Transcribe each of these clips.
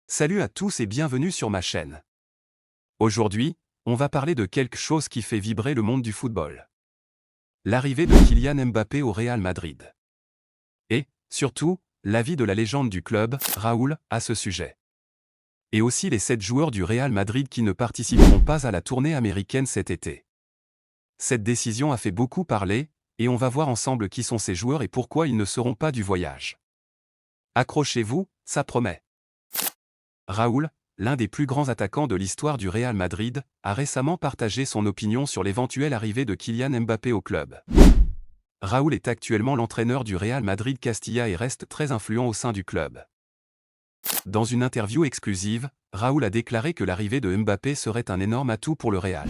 Salut à tous et bienvenue sur ma chaîne. Aujourd'hui, on va parler de quelque chose qui fait vibrer le monde du football. L'arrivée de Kylian Mbappé au Real Madrid. Et, surtout, l'avis de la légende du club, Raoul, à ce sujet. Et aussi les 7 joueurs du Real Madrid qui ne participeront pas à la tournée américaine cet été. Cette décision a fait beaucoup parler, et on va voir ensemble qui sont ces joueurs et pourquoi ils ne seront pas du voyage. Accrochez-vous, ça promet. Raoul, l'un des plus grands attaquants de l'histoire du Real Madrid, a récemment partagé son opinion sur l'éventuelle arrivée de Kylian Mbappé au club. Raoul est actuellement l'entraîneur du Real Madrid Castilla et reste très influent au sein du club. Dans une interview exclusive, Raoul a déclaré que l'arrivée de Mbappé serait un énorme atout pour le Real.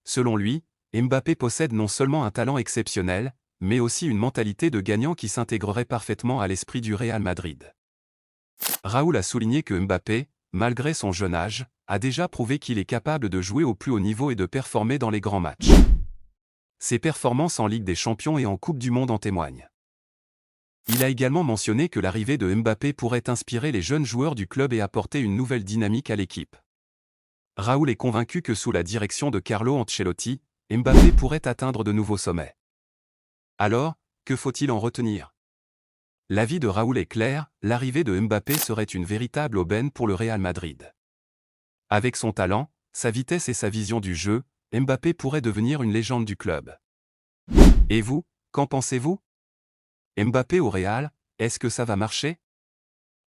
Selon lui, Mbappé possède non seulement un talent exceptionnel, mais aussi une mentalité de gagnant qui s'intégrerait parfaitement à l'esprit du Real Madrid. Raoul a souligné que Mbappé, malgré son jeune âge, a déjà prouvé qu'il est capable de jouer au plus haut niveau et de performer dans les grands matchs. Ses performances en Ligue des Champions et en Coupe du Monde en témoignent. Il a également mentionné que l'arrivée de Mbappé pourrait inspirer les jeunes joueurs du club et apporter une nouvelle dynamique à l'équipe. Raoul est convaincu que sous la direction de Carlo Ancelotti, Mbappé pourrait atteindre de nouveaux sommets. Alors, que faut-il en retenir ? L'avis de Raoul est clair, l'arrivée de Mbappé serait une véritable aubaine pour le Real Madrid. Avec son talent, sa vitesse et sa vision du jeu, Mbappé pourrait devenir une légende du club. Et vous, qu'en pensez-vous ? Mbappé au Real, est-ce que ça va marcher ?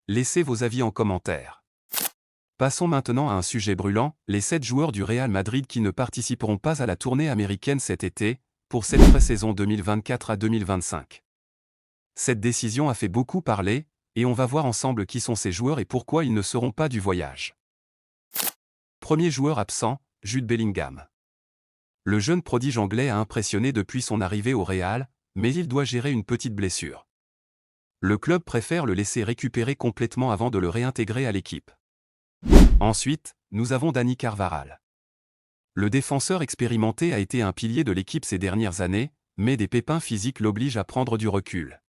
Laissez vos avis en commentaire. Passons maintenant à un sujet brûlant, les 7 joueurs du Real Madrid qui ne participeront pas à la tournée américaine cet été, pour cette pré-saison 2024 à 2025. Cette décision a fait beaucoup parler, et on va voir ensemble qui sont ces joueurs et pourquoi ils ne seront pas du voyage. Premier joueur absent, Jude Bellingham. Le jeune prodige anglais a impressionné depuis son arrivée au Real, mais il doit gérer une petite blessure. Le club préfère le laisser récupérer complètement avant de le réintégrer à l'équipe. Ensuite, nous avons Dani Carvajal. Le défenseur expérimenté a été un pilier de l'équipe ces dernières années, mais des pépins physiques l'obligent à prendre du recul.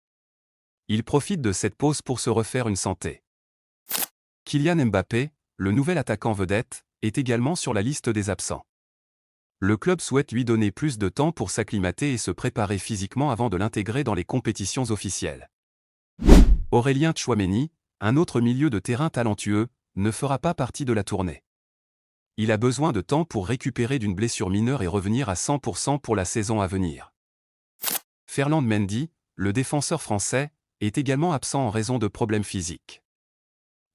Il profite de cette pause pour se refaire une santé. Kylian Mbappé, le nouvel attaquant vedette, est également sur la liste des absents. Le club souhaite lui donner plus de temps pour s'acclimater et se préparer physiquement avant de l'intégrer dans les compétitions officielles. Aurélien Tchouaméni, un autre milieu de terrain talentueux, ne fera pas partie de la tournée. Il a besoin de temps pour récupérer d'une blessure mineure et revenir à 100% pour la saison à venir. Ferland Mendy, le défenseur français, est également absent en raison de problèmes physiques.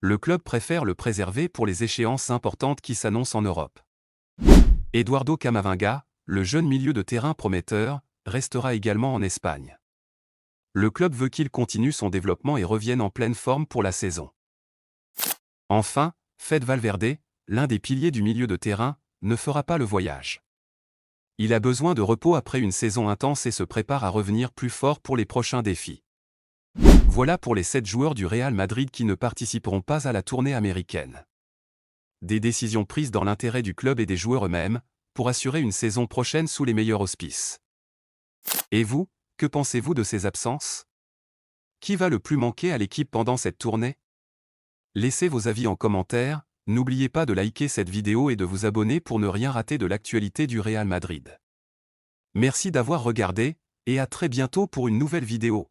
Le club préfère le préserver pour les échéances importantes qui s'annoncent en Europe. Eduardo Camavinga, le jeune milieu de terrain prometteur, restera également en Espagne. Le club veut qu'il continue son développement et revienne en pleine forme pour la saison. Enfin, Fede Valverde, l'un des piliers du milieu de terrain, ne fera pas le voyage. Il a besoin de repos après une saison intense et se prépare à revenir plus fort pour les prochains défis. Voilà pour les 7 joueurs du Real Madrid qui ne participeront pas à la tournée américaine. Des décisions prises dans l'intérêt du club et des joueurs eux-mêmes, pour assurer une saison prochaine sous les meilleurs auspices. Et vous, que pensez-vous de ces absences ? Qui va le plus manquer à l'équipe pendant cette tournée ? Laissez vos avis en commentaire, n'oubliez pas de liker cette vidéo et de vous abonner pour ne rien rater de l'actualité du Real Madrid. Merci d'avoir regardé, et à très bientôt pour une nouvelle vidéo.